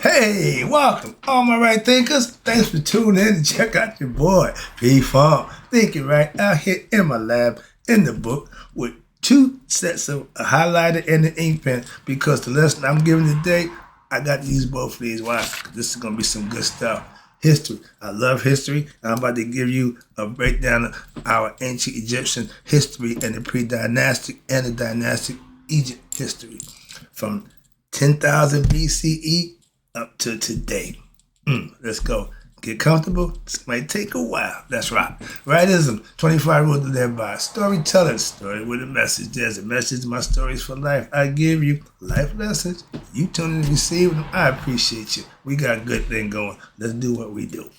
Hey, welcome, all my right thinkers. Thanks for tuning in and check out your boy, P-Farm. Thinking right out here in my lab, in the book, with two sets of a highlighter and an ink pen, because the lesson I'm giving today, I got to use both of these. Why? This is going to be some good stuff. History. I love history. I'm about to give you a breakdown of our ancient Egyptian history and the pre-dynastic and the dynastic Egypt history from 10,000 BCE up to today. Let's go. Get comfortable. This might take a while. That's right. Rightism, 25 rules to live by. Storytelling, story with a message. There's a message in my stories for life. I give you life lessons. You tune in and receive them. I appreciate you. We got a good thing going. Let's do what we do.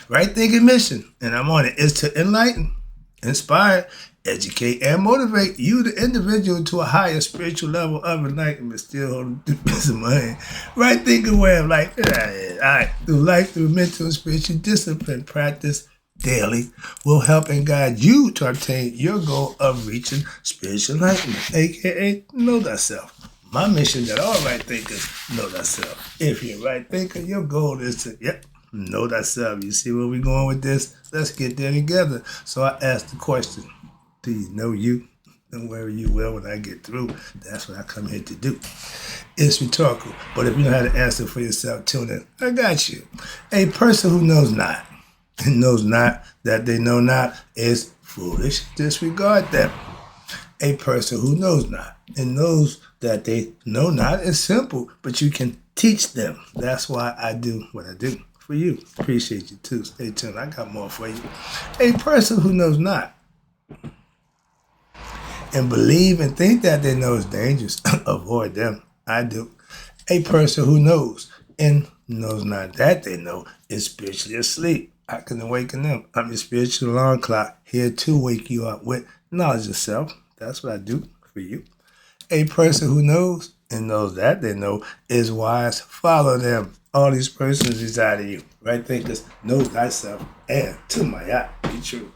Right thinking mission, and I'm on it, is to enlighten, inspire, educate, and motivate you, the individual, to a higher spiritual level of enlightenment, still holding the piece of my hand. Right thinking way of life. All right. Through life, through mental and spiritual discipline, practice daily will help and guide you to obtain your goal of reaching spiritual enlightenment, aka know thyself. My mission that all right thinkers know thyself. If you're a right thinker, your goal is to, know thyself. You see where we're going with this? Let's get there together. So I asked the question, do you know you? Don't worry, you will when I get through. That's what I come here to do. It's rhetorical, but if you know how to answer for yourself, tune in. I got you. A person who knows not and knows not that they know not is foolish. Disregard them. A person who knows not and knows that they know not is simple, but you can teach them. That's why I do what I do for you. Appreciate you too. Stay tuned. I got more for you. A person who knows not and believe and think that they know is dangerous, avoid them. I do. A person who knows and knows not that they know is spiritually asleep. I can awaken them. I'm your spiritual alarm clock, here to wake you up with knowledge of self. That's what I do for you. A person who knows and knows that they know is wise. Follow them. All these persons reside in you. Right thinkers, know thyself, and to my eye, be true.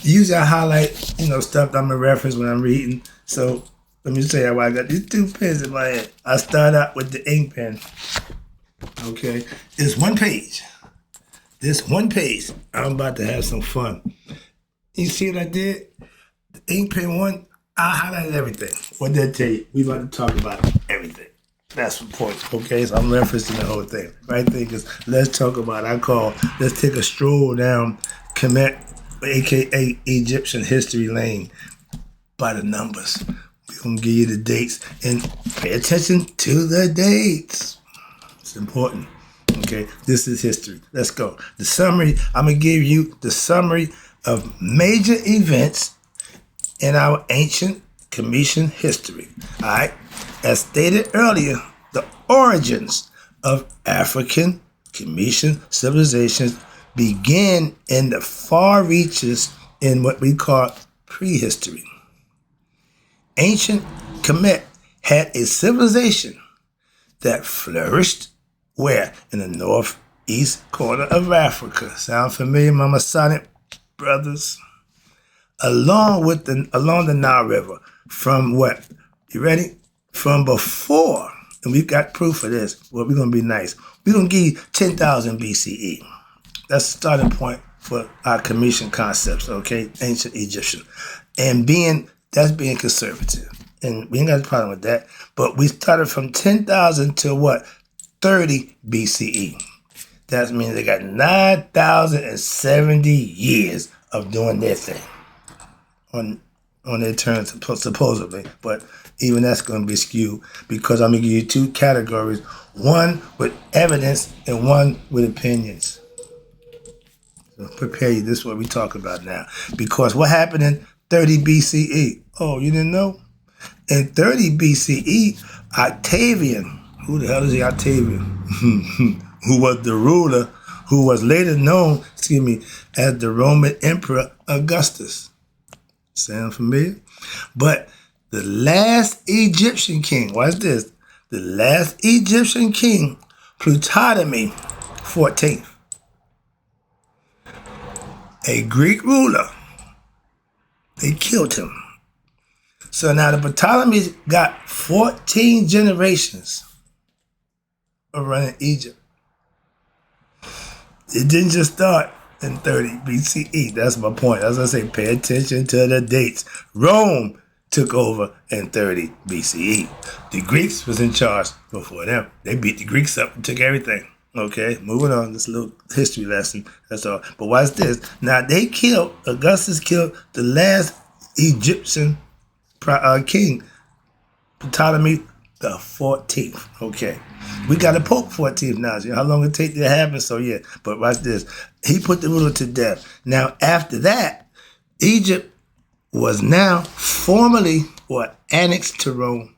Usually I highlight, stuff I'm going to reference when I'm reading. So let me tell you why I got these two pens in my hand. I start out with the ink pen. Okay. It's one page. This one page. I'm about to have some fun. You see what I did? The ink pen one, I highlighted everything. What did I tell you? We about to talk about everything. That's the point. Okay. So I'm referencing the whole thing. Right thinkers, let's talk about let's take a stroll down Kemet, aka Egyptian history lane, by the numbers. We're going to give you the dates and pay attention to the dates. It's important. Okay, this is history. Let's go. The summary, I'm going to give you the summary of major events in our ancient Commission history. All right, as stated earlier, the origins of African Commission civilizations began in the far reaches in what we call prehistory. Ancient Kemet had a civilization that flourished where? In the northeast corner of Africa. Sound familiar, my Masonic brothers? Along the Nile River. From what? You ready? From before, and we've got proof of this. Well, we're going to be nice. We're going to give you 10,000 BCE. That's the starting point for our Commission concepts, okay? Ancient Egyptian. And that's being conservative. And we ain't got a problem with that. But we started from 10,000 to what? 30 BCE. That means they got 9,070 years of doing their thing on their terms, supposedly. But even that's going to be skewed, because I'm going to give you two categories, one with evidence and one with opinions. Prepare you. This is what we talk about now. Because what happened in 30 BCE? Oh, you didn't know? In 30 BCE, Octavian, who the hell is the Octavian? Who was the ruler, who was later known, as the Roman Emperor Augustus. Sound familiar? But the last Egyptian king, watch this, the last Egyptian king, Ptolemy 14th, a Greek ruler. They killed him. So now the Ptolemies got 14 generations of running Egypt. It didn't just start in 30 BCE. That's my point. As I say, pay attention to the dates. Rome took over in 30 BCE. The Greeks was in charge before them. They beat the Greeks up and took everything. Okay, moving on. This little history lesson. That's all. But watch this. Now, Augustus killed the last Egyptian king, Ptolemy the 14th. Okay. We got a Pope 14th now. You know how long it take to happen? So, yeah. But watch this. He put the ruler to death. Now, after that, Egypt was now formally annexed to Rome.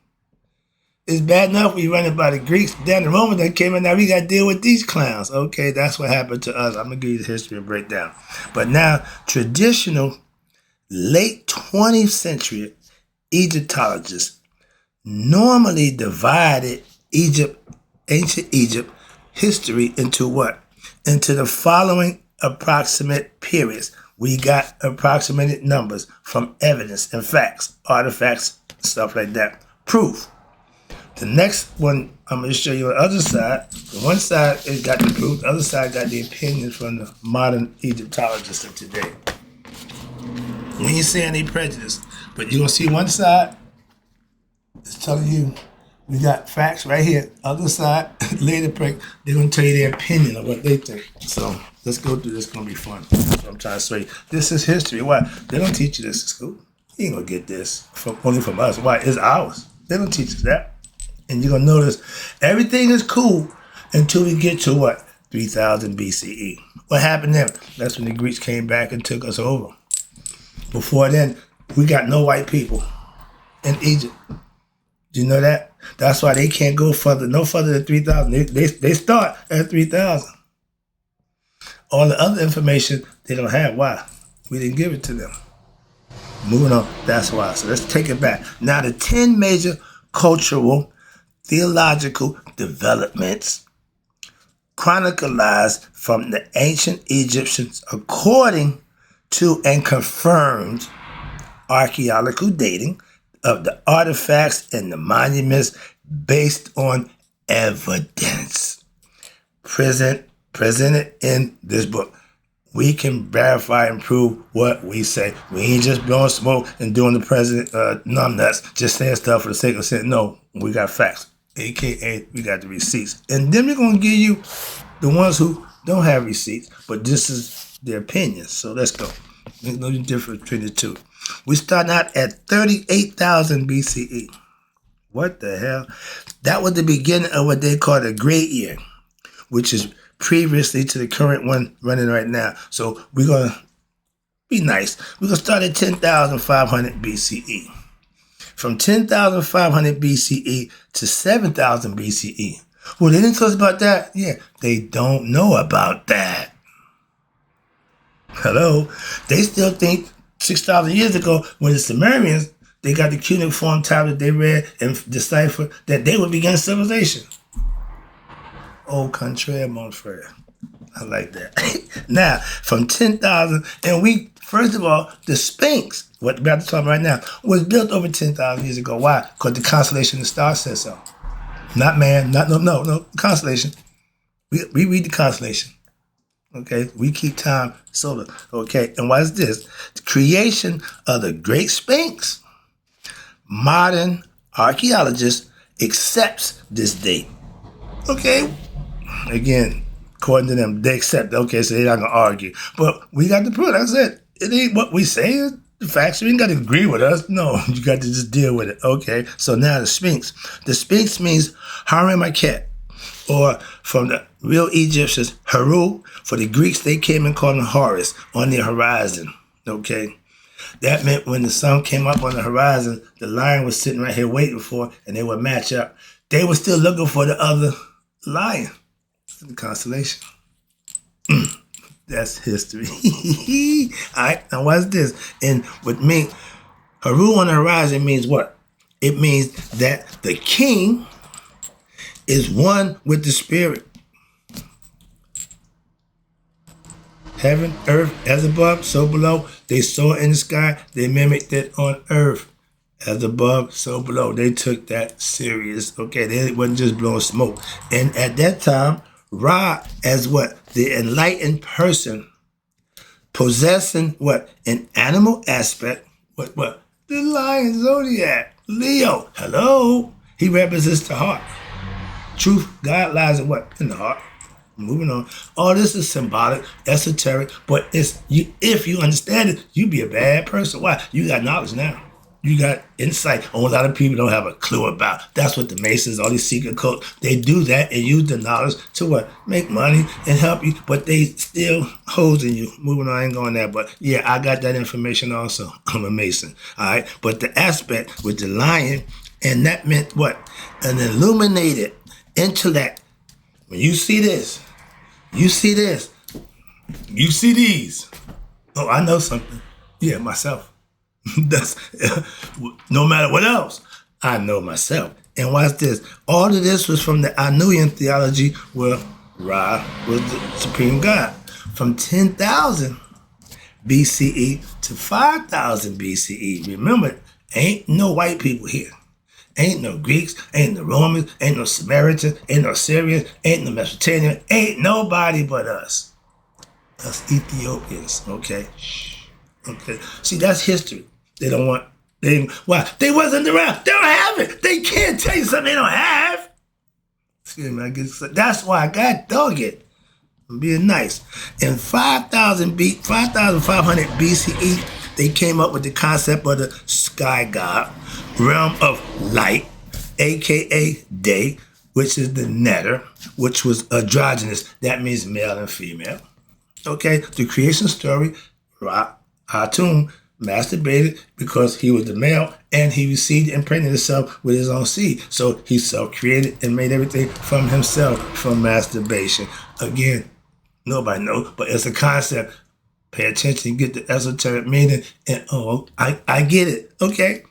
It's bad enough we run it by the Greeks. Then the Romans that came in, now we got to deal with these clowns. Okay, that's what happened to us. I'm going to give you the history and breakdown. But now, traditional late 20th century Egyptologists normally divided ancient Egypt history into what? Into the following approximate periods. We got approximated numbers from evidence and facts, artifacts, stuff like that. Proof. The next one, I'm going to show you on the other side. The one side it got the proof, the other side got the opinions from the modern Egyptologists of today. We ain't saying any prejudice, but you're going to see one side, it's telling you we got facts right here. Other side, later, they're going to tell you their opinion of what they think. So let's go through this. It's going to be fun. That's what I'm trying to say. This is history. Why? They don't teach you this in school. You ain't going to get this only from us. Why? It's ours. They don't teach us that. And you're going to notice everything is cool until we get to what? 3000 BCE. What happened then? That's when the Greeks came back and took us over. Before then, we got no white people in Egypt. Do you know that? That's why they can't go no further than 3,000. They start at 3,000. All the other information they don't have. Why? We didn't give it to them. Moving on, that's why. So let's take it back. Now the 10 major cultural, theological developments chronicled from the ancient Egyptians according to and confirmed archaeological dating of the artifacts and the monuments based on evidence presented in this book. We can verify and prove what we say. We ain't just blowing smoke and doing the president numbnuts, just saying stuff for the sake of saying. No, we got facts, a.k.a. we got the receipts. And then we're going to give you the ones who don't have receipts, but this is their opinion. So let's go. There's no difference between the two. We start out at 38,000 BCE. What the hell? That was the beginning of what they call the Great Year, which is previously to the current one running right now. So we're going to be nice. We're going to start at 10,500 BCE. From 10,500 BCE to 7,000 BCE. Well, they didn't tell us about that. Yeah, they don't know about that. Hello? They still think 6,000 years ago, when the Sumerians, they got the cuneiform tablet they read and deciphered, that they would begin civilization. Au contraire, mon frere. I like that. Now, from 10,000, and first of all, the Sphinx, what we're about to talk about right now, was built over 10,000 years ago. Why? Because the constellation of the stars says so. Not man, no, constellation. We read the constellation. Okay, we keep time solar. Okay, and what is this? The creation of the Great Sphinx. Modern archaeologists accepts this date. Okay, again, according to them, they accept. Okay, so they're not gonna argue. But we got the proof. That's it. It ain't what we say. It's the facts. You ain't got to agree with us. No, you got to just deal with it. Okay, so now the Sphinx. The Sphinx means Harem-Aket, or from the real Egyptians, Haru. For the Greeks, they came and called him Horus, on the horizon. Okay, that meant when the sun came up on the horizon, the lion was sitting right here waiting for it, and they would match up. They were still looking for the other lion. The constellation. That's history. All right, now what's this? And with me, Haru on the horizon means what? It means that the king is one with the spirit. Heaven, earth, as above, so below. They saw it in the sky. They mimicked it on earth. As above, so below. They took that serious. Okay, they wasn't just blowing smoke. And at that time, Ra as what? The enlightened person possessing what? An animal aspect. What? The lion zodiac. Leo. Hello. He represents the heart. Truth, God lies in what? In the heart. Moving on. All this is symbolic, esoteric, but it's you. If you understand it, you be a bad person. Why? You got knowledge now. You got insight on what a lot of people don't have a clue about. That's what the Masons, all these secret cults, they do that and use the knowledge to what? Make money and help you, but they still holding you. Moving on, I ain't going there, but yeah, I got that information also. I'm a Mason, all right? But the aspect with the lion, and that meant what? An illuminated intellect. When you see this, you see this, you see these. Oh, I know something. Yeah, myself. That's no matter what else, I know myself. And watch this. All of this was from the Anuian theology where Ra was the supreme God. From 10,000 BCE to 5,000 BCE. Remember, ain't no white people here. Ain't no Greeks, ain't no Romans, ain't no Samaritans, ain't no Syrians, ain't no Mesopotamians, ain't nobody but us. Us Ethiopians, okay? Okay. See, that's history. They don't want, why? They wasn't around. They don't have it. They can't tell you something they don't have. Excuse me, that's why I got dogged. I'm being nice. In 5,500 BCE, they came up with the concept of the sky god, realm of light, aka day, which is the netter, which was androgynous. That means male and female. Okay, the creation story, Ra, Atum, masturbated because he was the male and he received and impregnated himself with his own seed. So he self-created and made everything from himself from masturbation. Again, nobody knows, but it's a concept. Pay attention, get the esoteric meaning, and I get it, okay?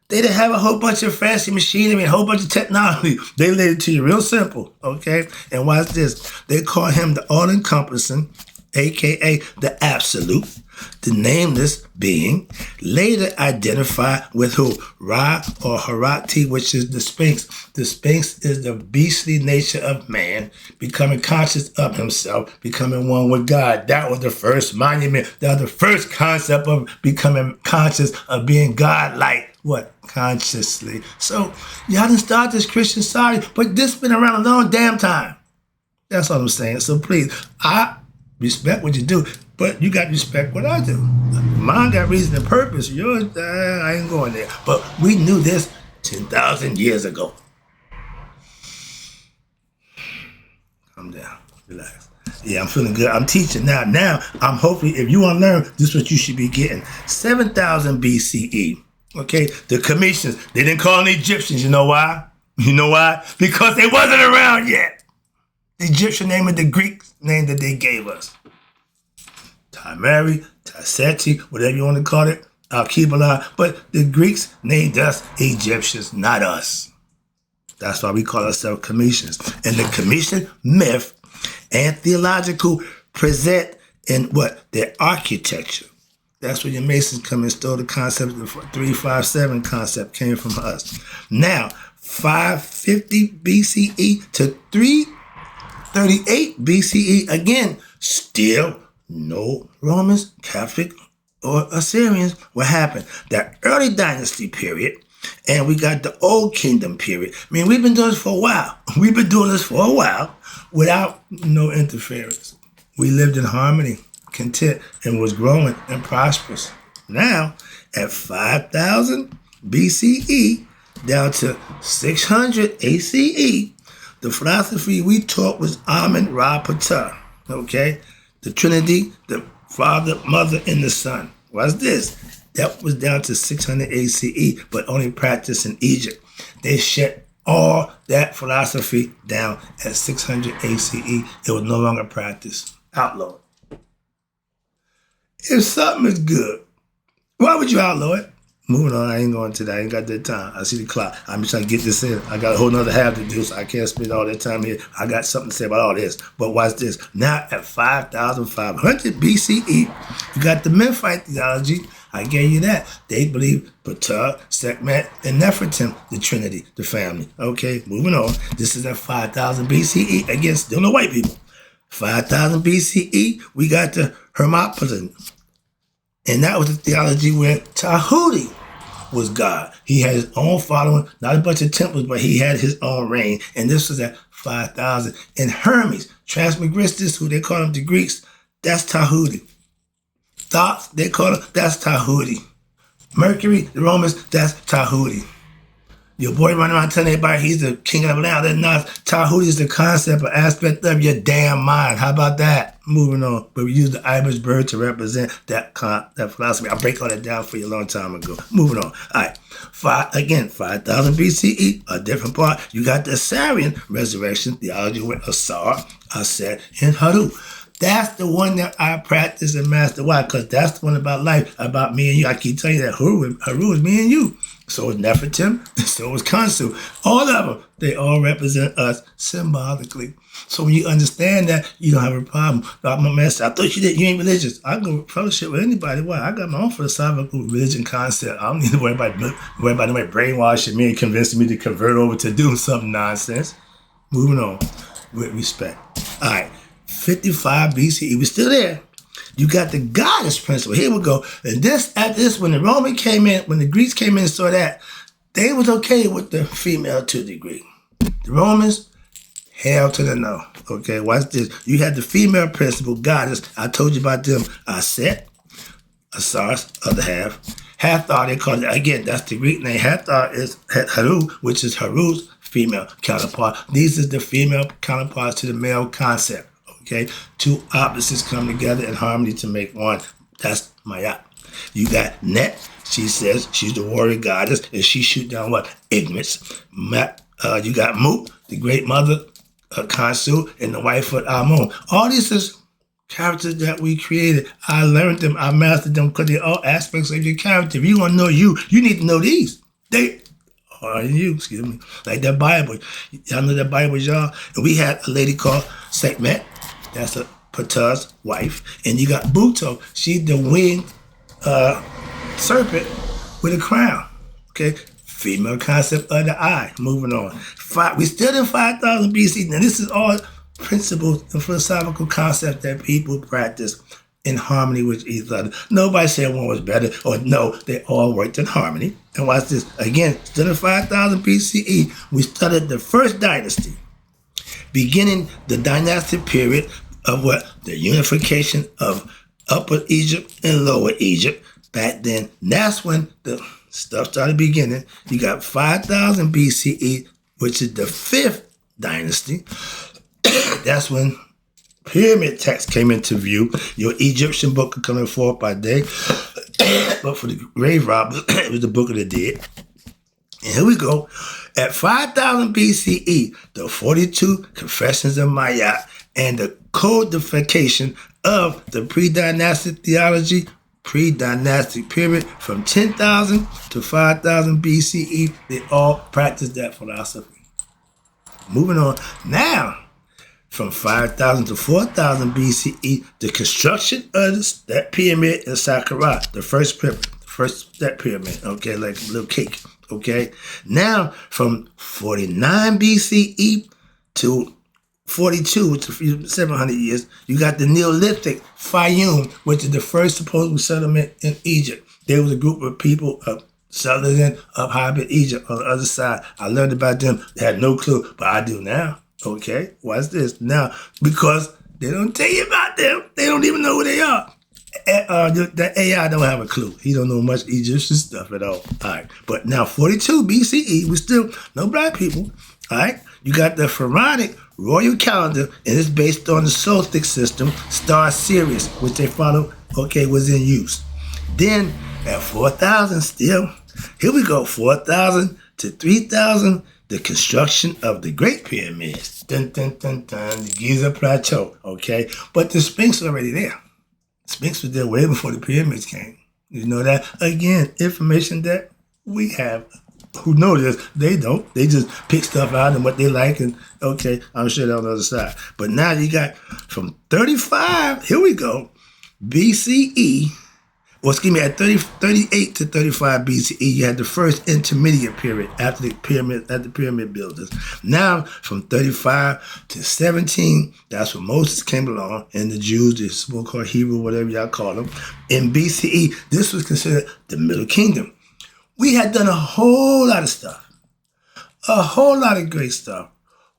They didn't have a whole bunch of fancy machinery and a whole bunch of technology. They laid it to you real simple, okay? And watch this. They call him the all-encompassing, aka the absolute, the nameless being, later identified with who? Ra or Harati, which is the Sphinx. The Sphinx is the beastly nature of man, becoming conscious of himself, becoming one with God. That was the first monument. That was the first concept of becoming conscious of being God-like. What? Consciously. So, y'all didn't start this Christian society, but this been around a long damn time. That's all I'm saying. So please, I respect what you do, but you got to respect what I do. Mine got reason and purpose. Yours, I ain't going there. But we knew this 10,000 years ago. Calm down. Relax. Yeah, I'm feeling good. I'm teaching now. Now, I'm hoping if you want to learn, this is what you should be getting. 7,000 BCE. Okay? The Commissions, they didn't call them Egyptians. You know why? You know why? Because they wasn't around yet. The Egyptian name and the Greek name that they gave us. Timeri, Taseti, whatever you want to call it, Al-Kibbalah. But the Greeks named us Egyptians, not us. That's why we call ourselves Commissions. And the Commission myth and theological present in what? Their architecture. That's where your Masons come and stole the concept. The 357 concept came from us. Now, 550 BCE to 338 BCE, again, still no Romans, Catholic, or Assyrians. What happened? That early dynasty period, and we got the Old Kingdom period. I mean, we've been doing this for a while. We've been doing this for a while without no interference. We lived in harmony, content, and was growing and prosperous. Now, at 5,000 BCE down to 600 ACE, the philosophy we taught was Amen Ra Ptah, okay? The Trinity, the Father, Mother, and the Son. What's this? That was down to 600 ACE, but only practiced in Egypt. They shut all that philosophy down at 600 ACE. It was no longer practiced. Outlawed. If something is good, why would you outlaw it? Moving on, I ain't going to that. I ain't got that time. I see the clock. I'm just trying to get this in. I got a whole nother half to do, so I can't spend all that time here. I got something to say about all this. But watch this. Now at 5,500 BCE, you got the Memphite theology, I gave you that. They believe Ptah, Sekhmet, and Nefertim, the Trinity, the family. Okay, moving on. This is at 5000 BCE. Again, still no white people. 5000 BCE, we got the Hermopolis. And that was the theology where Tahuti was God. He had his own following, not a bunch of temples, but he had his own reign. And this was at 5000. And Hermes, Trismegistus, who they call him the Greeks, that's Tahuti. Thoth, they call him, that's Tahuti. Mercury, the Romans, that's Tahuti. Your boy running around telling everybody he's the king of the land. That's not. Tahuti is the concept or aspect of your damn mind. How about that? Moving on. But we use the ibis bird to represent that philosophy. I'll break all that down for you a long time ago. Moving on. All right. 5000 BCE, a different part. You got the Assyrian resurrection theology with Asar, Aset, and Haru. That's the one that I practice and master. Why? Because that's the one about life, about me and you. I keep telling you that Haru is me and you. So is Nefertim, so is Khonsu. All of them, they all represent us symbolically. So when you understand that, you don't have a problem. I'm a mess. I thought you ain't religious. I go fellowship with anybody. Why? I got my own philosophical religion concept. I don't need to worry about nobody brainwashing me and convincing me to convert over to do some nonsense. Moving on with respect. All right, 55 BCE, we're still there. You got the goddess principle. Here we go. And when the Roman came in, when the Greeks came in and saw that, they was okay with the female to a degree. The Romans, hell to the no. Okay, watch this. You had the female principle, goddess. I told you about them. Aset, Asar's other half. Hathor, they call it, again, that's the Greek name. Hathor is Haru, which is Haru's female counterpart. These are the female counterparts to the male concept. Okay, two opposites come together in harmony to make one. That's Maya. You got Net. She says she's the warrior goddess, and she shoot down what? Ignorance. You got Mut, the great mother, Khonsu, and the wife of Amun. All these is characters that we created. I learned them. I mastered them because they're all aspects of your character. If you want to know you need to know these. They are you, excuse me. Like that Bible. Y'all know that Bible, y'all? And we had a lady called Sekhmet. That's a Ptah's wife. And you got Buto. She's the winged serpent with a crown. Okay? Female concept of the eye. Moving on. We still in 5000 BC. Now, this is all principles and philosophical concepts that people practice in harmony with each other. Nobody said one was better, or no, they all worked in harmony. And watch this. Again, still in 5000 BCE, we studied the first dynasty, beginning the dynastic period of what? The unification of Upper Egypt and Lower Egypt. Back then, that's when the stuff started beginning. You got 5000 BCE, which is the fifth dynasty. That's when pyramid text came into view. Your Egyptian book of coming forth by day. But for the grave robbers, it was the Book of the Dead. And here we go. At 5000 BCE, the 42 Confessions of Maya and the codification of the predynastic theology, predynastic period from 10,000 to 5000 BCE, they all practiced that philosophy. Moving on. Now, from 5000 to 4000 BCE, the construction of that pyramid in Saqqara, the first step pyramid, okay, like a little cake, okay? Now, from 49 BCE to 42, which is 700 years, you got the Neolithic Fayum, which is the first supposed settlement in Egypt. There was a group of people settlers in up high in Egypt on the other side. I learned about them. They had no clue, but I do now. Okay, watch this. Now, because they don't tell you about them, they don't even know who they are. The AI don't have a clue. He don't know much Egyptian stuff at all. All right, but now 42 BCE, we still no black people. All right, you got the pharaonic royal calendar, and it's based on the solstice system, star Sirius, which they follow, okay, was in use. Then at 4000 still, here we go, 4000 to 3000, the construction of the Great Pyramids. Dun, dun, dun, dun, the Giza Plateau, okay? But the Sphinx was already there. The Sphinx was there way before the pyramids came. You know that? Again, information that we have. Who know this? They don't. They just pick stuff out and what they like, and okay, I'm sure they're on the other side. But now you got from 35, here we go, BCE or excuse me, at 38 to 35 BCE, you had the first intermediate period after the pyramid builders. Now, from 35 to 17, that's when Moses came along, and the Jews, the so-called Hebrew, whatever y'all call them. In BCE, this was considered the Middle Kingdom. We had done a whole lot of stuff, a whole lot of great stuff,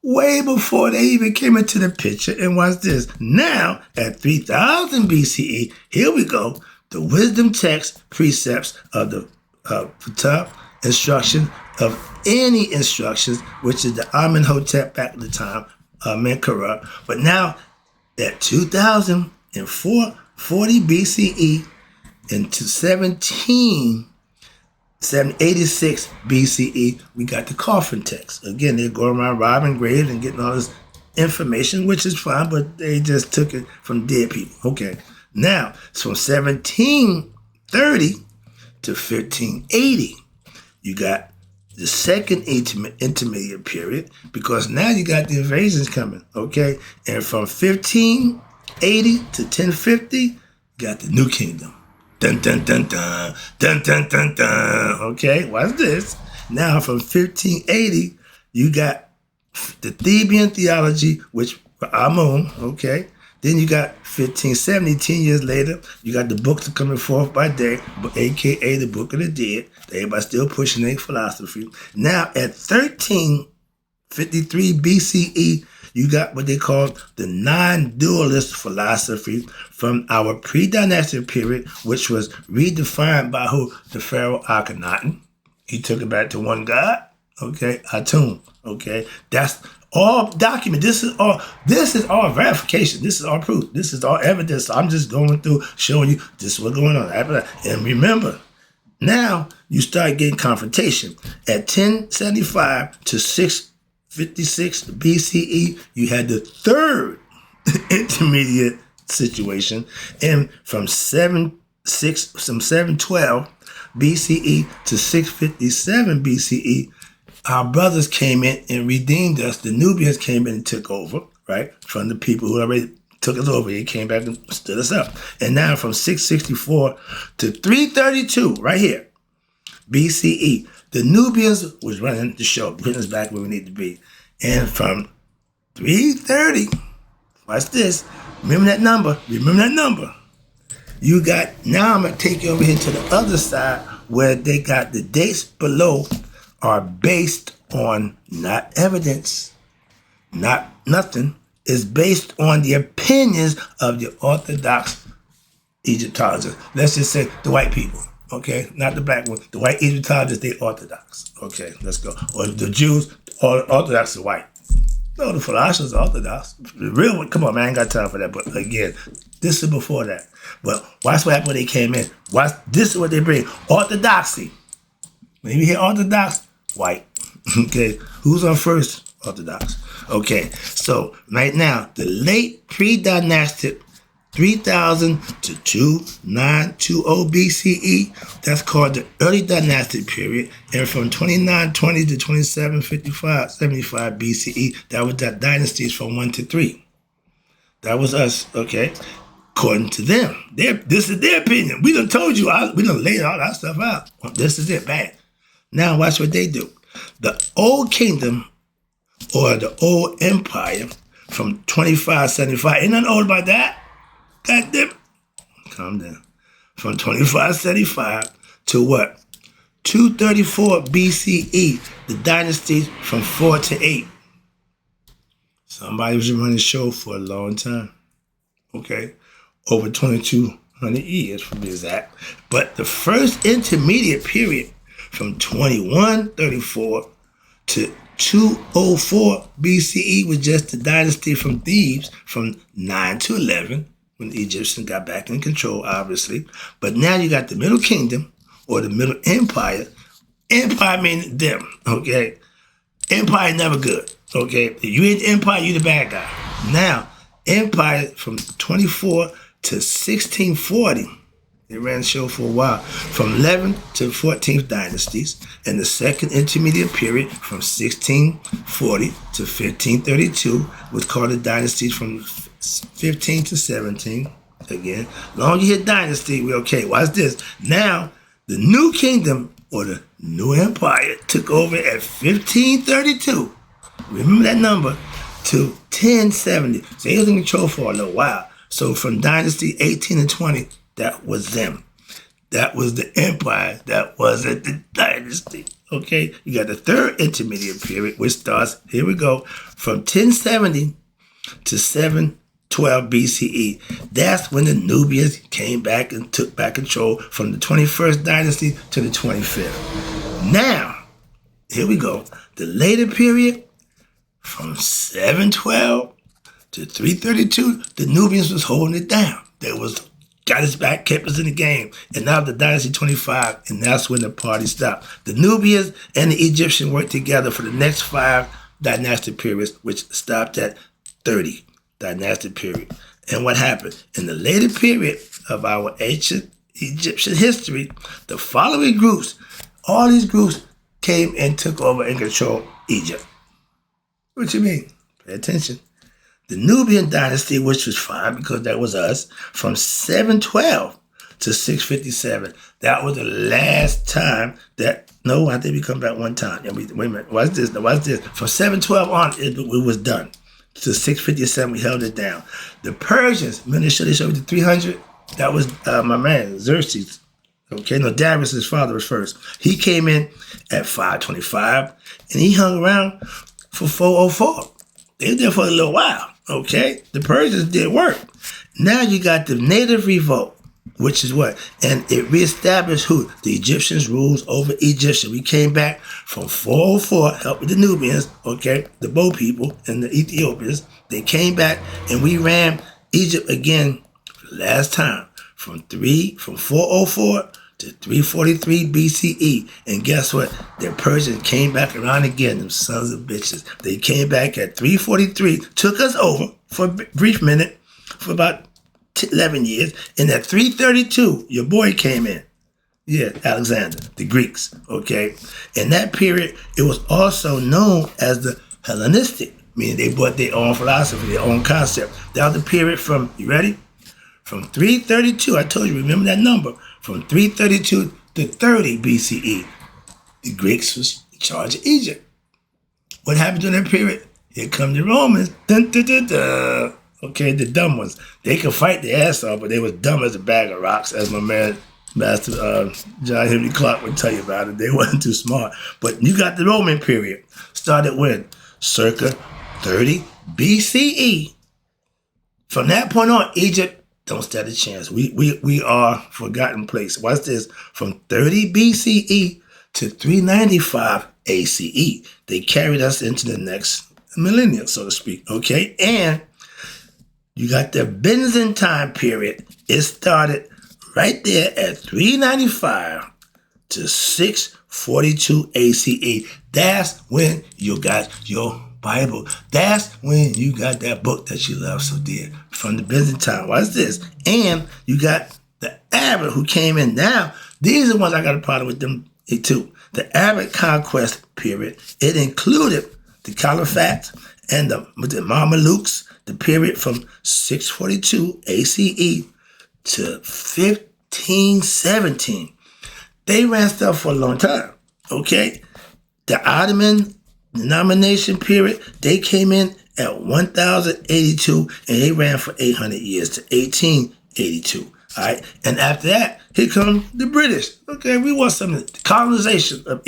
way before they even came into the picture. And watch this. Now, at 3000 BCE, here we go. The wisdom text precepts of the Ptah instruction of any instructions, which is the Amenhotep back at the time, Menkaure. But now at 2040 BCE into 786 BCE, we got the coffin text. Again, they're going around robbing graves and getting all this information, which is fine, but they just took it from dead people. Okay. Now, it's from 1730 to 1580. You got the second intermediate period, because now you got the invasions coming, okay? And from 1580 to 1050, you got the New Kingdom. Dun, dun, dun, dun, dun, dun, dun, dun. Okay, watch this. Now, from 1580, you got the Theban theology, which Amun, okay? Then you got 1570, 10 years later, you got the books coming forth by day, a.k.a. the Book of the Dead. Everybody's still pushing their philosophy. Now, at 1353 BCE, you got what they call the non-dualist philosophy from our pre-dynastic period, which was redefined by who? The Pharaoh Akhenaten. He took it back to one God, okay? Atum, okay? That's all document. This is all verification. This is all proof. This is all evidence. I'm just going through showing you this is what's going on. And remember, now you start getting confrontation. At 1075 to 656 BCE, you had the third intermediate situation. And from 712 BCE to 657 BCE, our brothers came in and redeemed us. The Nubians came in and took over, right? From the people who already took us over. They came back and stood us up. And now from 664 to 332, right here, BCE, the Nubians was running the show, putting us back where we need to be. And from 330, watch this, remember that number, you got, now I'm going to take you over here to the other side where they got the dates below are based on not evidence, not nothing. It's based on the opinions of the Orthodox Egyptologists. Let's just say the white people, okay? Not the black ones. The white Egyptologists, they Orthodox. Okay, let's go. Or the Jews, Orthodox is white. No, the philosophers are Orthodox. The real one, come on, man, I ain't got time for that. But again, this is before that. But watch what happened when they came in. This is what they bring. Orthodoxy. When you hear Orthodox, white. Okay, who's on first? Orthodox. Okay, so right now, the late pre-dynastic 3000 to 2920 BCE, that's called the early dynastic period. And from 2920 to 2775 BCE, that was that dynasties from 1 to 3. That was us, okay? According to them. This is their opinion. We done told you, we done laid all that stuff out. This is it, bad. Now watch what they do. The old kingdom or the old empire from 2575, ain't nothing old about that. God damn it. Calm down. From 2575 to what? 234 BCE, the dynasties from 4 to 8. Somebody was running the show for a long time. Okay? Over 2,200 years, to be exact. But the first intermediate period from 2134 to 204 BCE was just the dynasty from Thebes from 9 to 11, when the Egyptians got back in control, obviously. But now you got the Middle Kingdom or the Middle Empire. Empire meaning them, okay? Empire never good, okay? If you ain't the empire, you the bad guy. Now, empire from 24 to 1640, they ran the show for a while, from 11th to 14th dynasties, and the second intermediate period from 1640 to 1532 was called the dynasties from 15 to 17, again. As long as you hit dynasty, we're okay. Watch this. Now, the new kingdom or the new empire took over at 1532. Remember that number, to 1070. So they was in control for a little while. So from dynasty 18 and 20, that was them. That was the empire. That wasn't the dynasty. Okay? You got the third intermediate period, which starts, here we go, from 1070 to 712 BCE. That's when the Nubians came back and took back control from the 21st dynasty to the 25th. Now, here we go. The later period, from 712 to 332, the Nubians was holding it down. They got us back, kept us in the game. And now the dynasty 25, and that's when the party stopped. The Nubians and the Egyptians worked together for the next 5 dynastic periods, which stopped at 30 dynastic period. And what happened? In the later period of our ancient Egyptian history, the following groups, all these groups came and took over and controlled Egypt. What you mean? Pay attention. The Nubian dynasty, which was fine because that was us, from 712 to 657. That was the last time that, no, I think we come back one time. Wait a minute, watch this. From 712 on, it was done. To 657, we held it down. The Persians, remember they showed you the 300? That was my man, Xerxes. Okay, no, Darius, his father, was first. He came in at 525, and he hung around for 404. They were there for a little while, okay? The Persians did work. Now you got the native revolt, which is what? And it reestablished who? The Egyptians' rules over Egyptian. We came back from 404, helped with the Nubians, okay? The Bo people and the Ethiopians. They came back and we ran Egypt again for the last time from 404 to 343 BCE. And guess what? The Persians came back around again, them sons of bitches. They came back at 343, took us over for a brief minute, for about 11 years. And at 332, your boy came in. Yeah, Alexander, the Greeks, okay? In that period, it was also known as the Hellenistic, meaning they brought their own philosophy, their own concept. That was the period from, you ready? From 332, I told you, remember that number, from 332 to 30 BCE, the Greeks was in charge of Egypt. What happened during that period? Here come the Romans. Dun, dun, dun, dun. Okay, the dumb ones. They could fight their ass off, but they was dumb as a bag of rocks, as my man, Master John Henry Clark would tell you about it. They wasn't too smart. But you got the Roman period. Started when? Circa 30 BCE. From that point on, Egypt don't stand a chance. We are forgotten place. Watch this. From 30 BCE to 395 ACE. They carried us into the next millennium, so to speak. Okay? And you got the Byzantine period. It started right there at 395 to 642 ACE. That's when you got your Bible. That's when you got that book that you love so dear from the Byzantine. Watch this. And you got the Arab who came in. Now, these are the ones I got a problem with them too. The Arab conquest period, it included the Caliphate and the Mamelukes, the period from 642 ACE to 1517. They ran stuff for a long time, okay? The Ottoman denomination period, they came in at 1082 and they ran for 800 years to 1882. All right, and after that, here come the British. Okay, we want some of the colonization of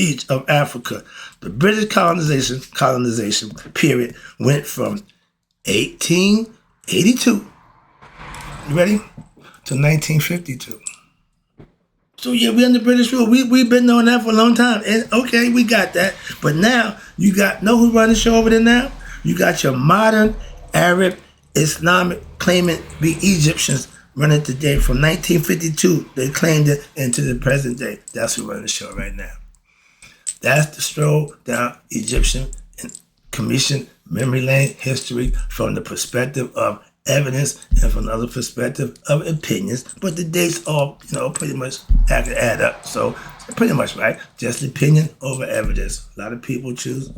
Africa. The British colonization period went from 1882, you ready, to 1952. So yeah, we under British rule. We've been knowing that for a long time. And okay, we got that. But now you got, know who running the show over there now? You got your modern Arab Islamic claimant be Egyptians running today. From 1952, they claimed it into the present day. That's who running the show right now. That's the stroll down Egyptian and Commission memory lane history from the perspective of evidence and from another perspective of opinions, but the dates all, pretty much add up. So pretty much right. Just opinion over evidence. A lot of people choose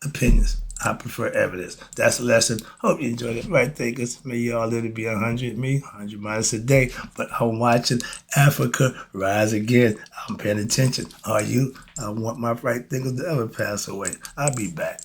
opinions. I prefer evidence. That's a lesson. Hope you enjoyed it. Right, thinkers. May you all live to be 100. Me, 100 miles a day. But I'm watching Africa rise again. I'm paying attention. Are you? I want my right thinkers to ever pass away. I'll be back.